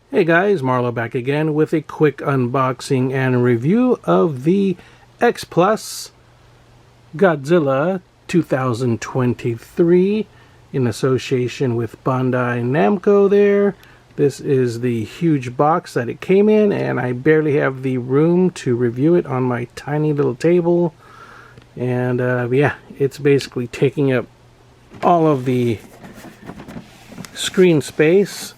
Hey guys, Marlo back again with a quick unboxing and review of the X-plus GODZILLA 2023 in association with Bandai Namco there. This is the huge box that it came in, and I barely have the room to review it on my tiny little table. And yeah, it's basically taking up all of the screen space.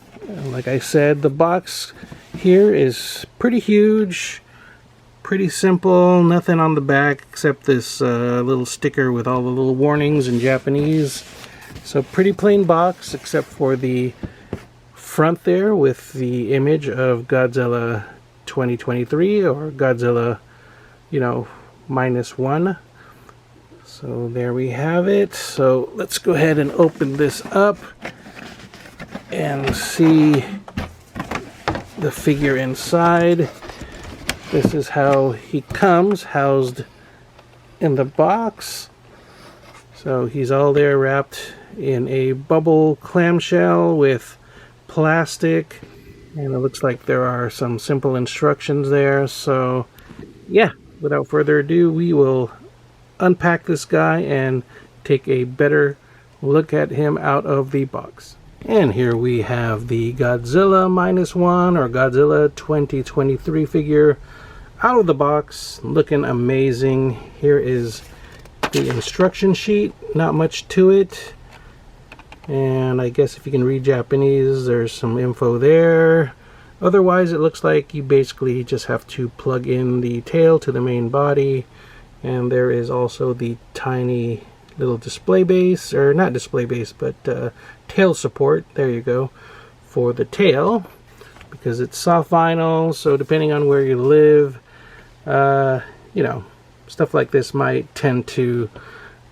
Like I said, the box here is pretty huge, pretty simple, nothing on the back except this little sticker with all the little warnings in Japanese. So pretty plain box except for the front there with the image of Godzilla 2023, or Godzilla, you know, -1. So there we have it. So let's go ahead and open this up and see the figure inside. This is how he comes, housed in the box. So he's all there wrapped in a bubble clamshell with plastic, and it looks like there are some simple instructions there. So yeah, without further ado, we will unpack this guy and take a better look at him out of the box. And here we have the Godzilla -1, or Godzilla 2023 figure out of the box, looking amazing. Here is the instruction sheet, not much to it. And I guess if you can read Japanese, there's some info there. Otherwise, it looks like you basically just have to plug in the tail to the main body. And there is also the tiny little display base, or not display base, but tail support, there you go, for the tail, because it's soft vinyl. So depending on where you live, you know, stuff like this might tend to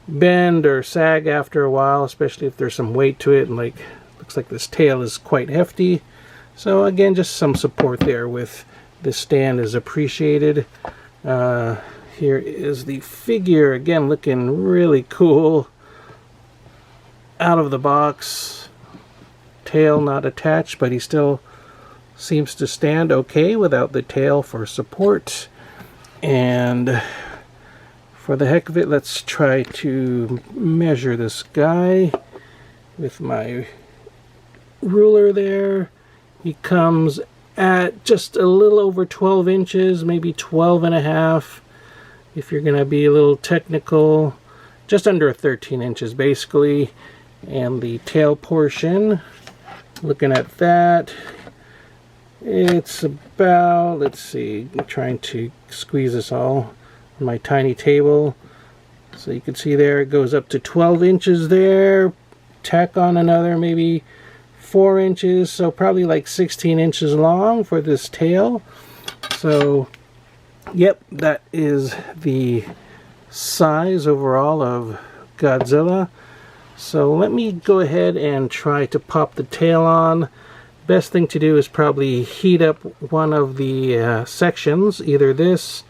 bend or sag after a while, especially if there's some weight to it. And like, looks like this tail is quite hefty. So again, just some support there with this stand is appreciated. Here is the figure, again looking really cool out of the box. Tail not attached, but he still seems to stand okay without the tail for support. And for the heck of it, let's try to measure this guy with my ruler there. He comes at just a little over 12 inches, maybe 12.5. If you're going to be a little technical, just under 13 inches basically. And the tail portion, looking at that, it's about, let's see, I'm trying to squeeze this all on my tiny table. So you can see there it goes up to 12 inches there. Tack on another maybe 4 inches, so probably like 16 inches long for this tail. So yep, that is the size overall of Godzilla. So let me go ahead and try to pop the tail on. Best thing to do is probably heat up one of the sections, either this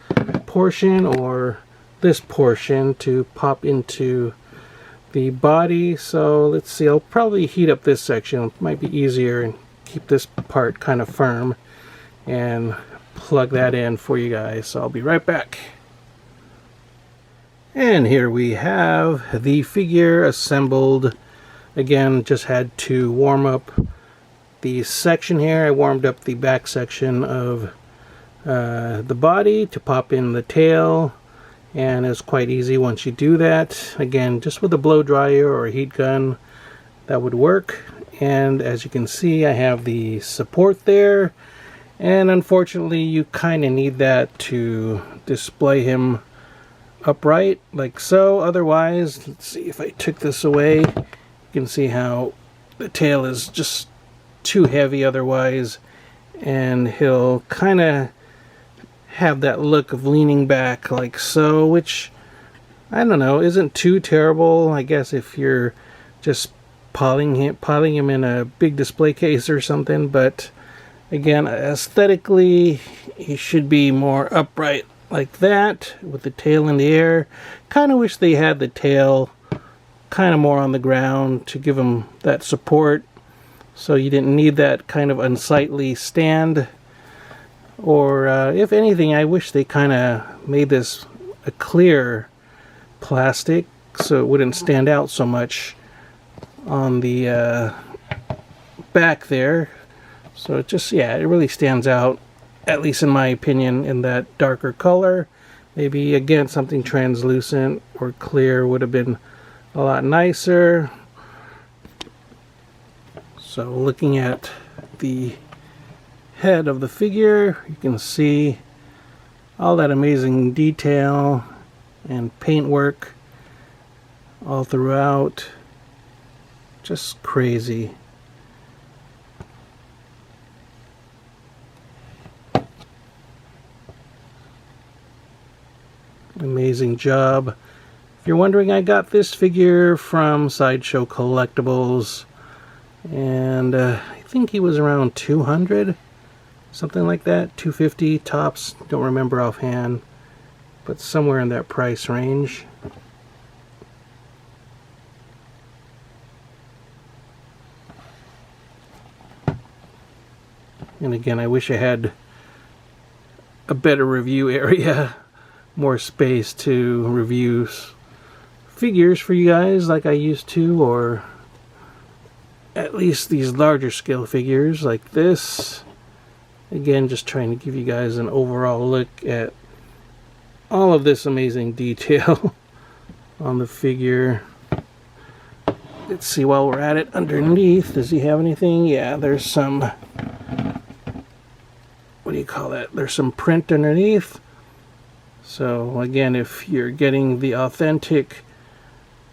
portion or this portion, to pop into the body. So let's see, I'll probably heat up this section. It might be easier and keep this part kind of firm, and plug that in for you guys. So I'll be right back. And here we have the figure assembled. Again, just had to warm up the section here. I warmed up the back section of the body to pop in the tail, and it's quite easy once you do that. Again, just with a blow dryer or a heat gun, that would work. And as you can see, I have the support there. And unfortunately, you kind of need that to display him upright, like so. Otherwise, let's see, if I took this away, you can see how the tail is just too heavy otherwise. And he'll kind of have that look of leaning back like so, which, I don't know, isn't too terrible. I guess if you're just piling him in a big display case or something, but again, aesthetically, he should be more upright like that, with the tail in the air. Kind of wish they had the tail kind of more on the ground to give him that support. so you didn't need that kind of unsightly stand. Or if anything, I wish they kind of made this a clear plastic so it wouldn't stand out so much on the back there. So it just, yeah, it really stands out, at least in my opinion, in that darker color. Maybe, again, something translucent or clear would have been a lot nicer. So looking at the head of the figure, you can see all that amazing detail and paintwork all throughout. Just crazy. Amazing job. If you're wondering, I got this figure from Sideshow Collectibles, and I think he was around 200, something like that, 250 tops, don't remember offhand, but somewhere in that price range. And again, I wish I had a better review area, more space to review figures for you guys like I used to, or at least these larger scale figures like this. Again, just trying to give you guys an overall look at all of this amazing detail on the figure. Let's see, while we're at it, underneath, does he have anything? Yeah, there's some, what do you call that? There's some print underneath. So again, if you're getting the authentic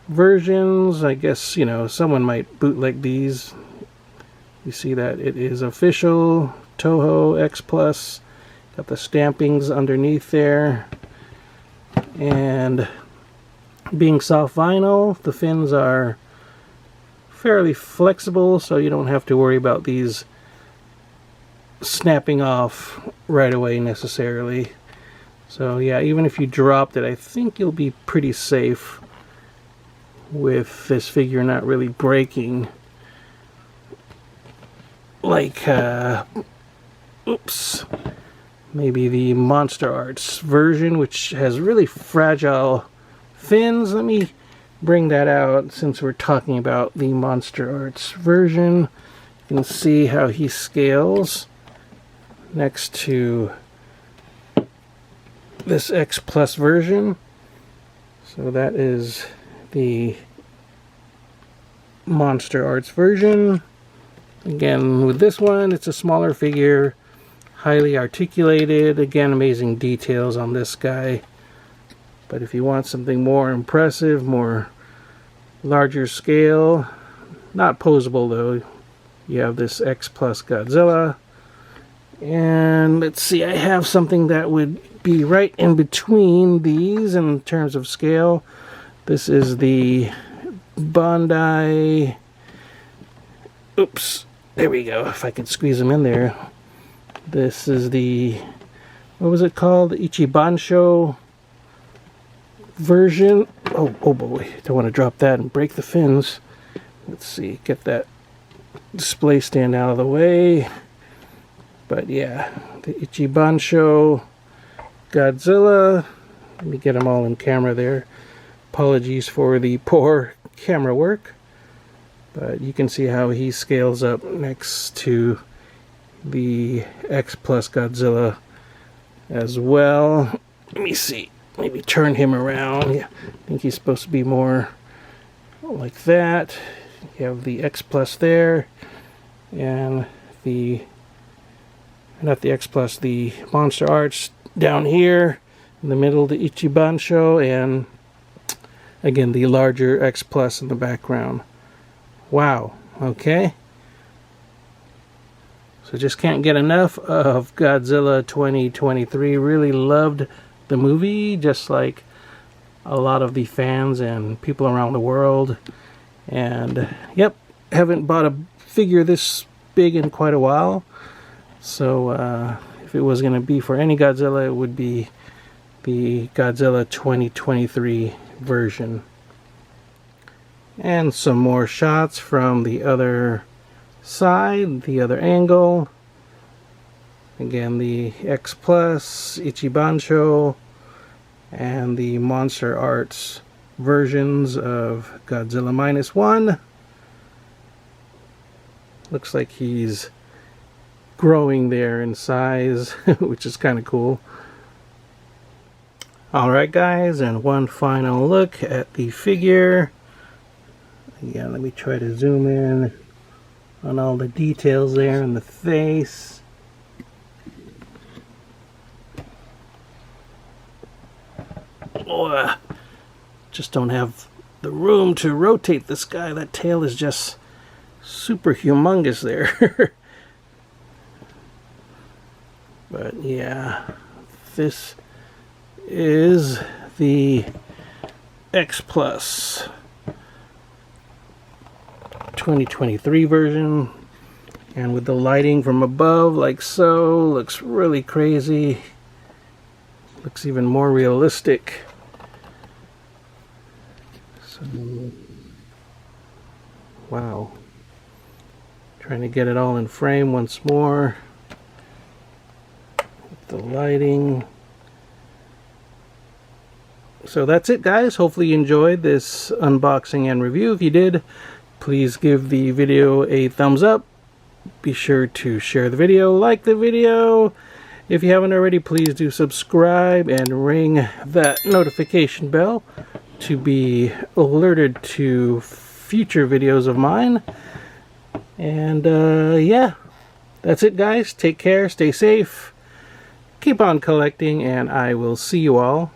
versions, I guess, you know, someone might bootleg these. You see that it is official Toho X-plus. Got the stampings underneath there. And being soft vinyl, the fins are fairly flexible, so you don't have to worry about these snapping off right away necessarily. So yeah, even if you dropped it, I think you'll be pretty safe with this figure not really breaking like oops, maybe the Monster Arts version, which has really fragile fins. Let me bring that out since we're talking about the Monster Arts version. You can see how he scales next to this X-plus version. So that is the Monster Arts version. Again, with this one, it's a smaller figure, highly articulated. Again, amazing details on this guy. But if you want something more impressive, more larger scale, not posable though, you have this X-plus Godzilla. And let's see, I have something that would be right in between these in terms of scale. This is the Bandai, oops, there we go, if I could squeeze them in there. This is the, what was it called? The Ichibansho version. Oh boy, don't want to drop that and break the fins. Let's see, get that display stand out of the way. But yeah, the Ichibansho Godzilla. Let me get them all in camera there. Apologies for the poor camera work. But you can see how he scales up next to the X-plus Godzilla as well. Let me see. Maybe turn him around. Yeah, I think he's supposed to be more like that. You have the X-plus there. And the, not the X-plus, the Monster Arts down here. In the middle, the Ichibansho. And again, the larger X-plus in the background. Wow. Okay. So just can't get enough of Godzilla 2023. Really loved the movie, just like a lot of the fans and people around the world. And yep, haven't bought a figure this big in quite a while. So if it was going to be for any Godzilla, it would be the Godzilla 2023 version. And some more shots from the other side, the other angle. Again, the X-plus Ichibansho and the Monster Arts versions of Godzilla Minus One. Looks like he's growing there in size, which is kind of cool. Alright guys, and one final look at the figure. Again, let me try to zoom in on all the details there in the face. Oh, just don't have the room to rotate this guy. That tail is just super humongous there. But yeah, this is the X-plus 2023 version, and with the lighting from above like so, looks really crazy. Looks even more realistic. So, wow. Trying to get it all in frame once more. With the lighting. So that's it guys. Hopefully you enjoyed this unboxing and review. If you did, please give the video a thumbs up. Be sure to share the video, like the video. If you haven't already, please do subscribe and ring that notification bell to be alerted to future videos of mine. And yeah, that's it guys. Take care, stay safe, keep on collecting, and I will see you all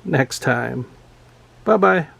next time. Bye bye.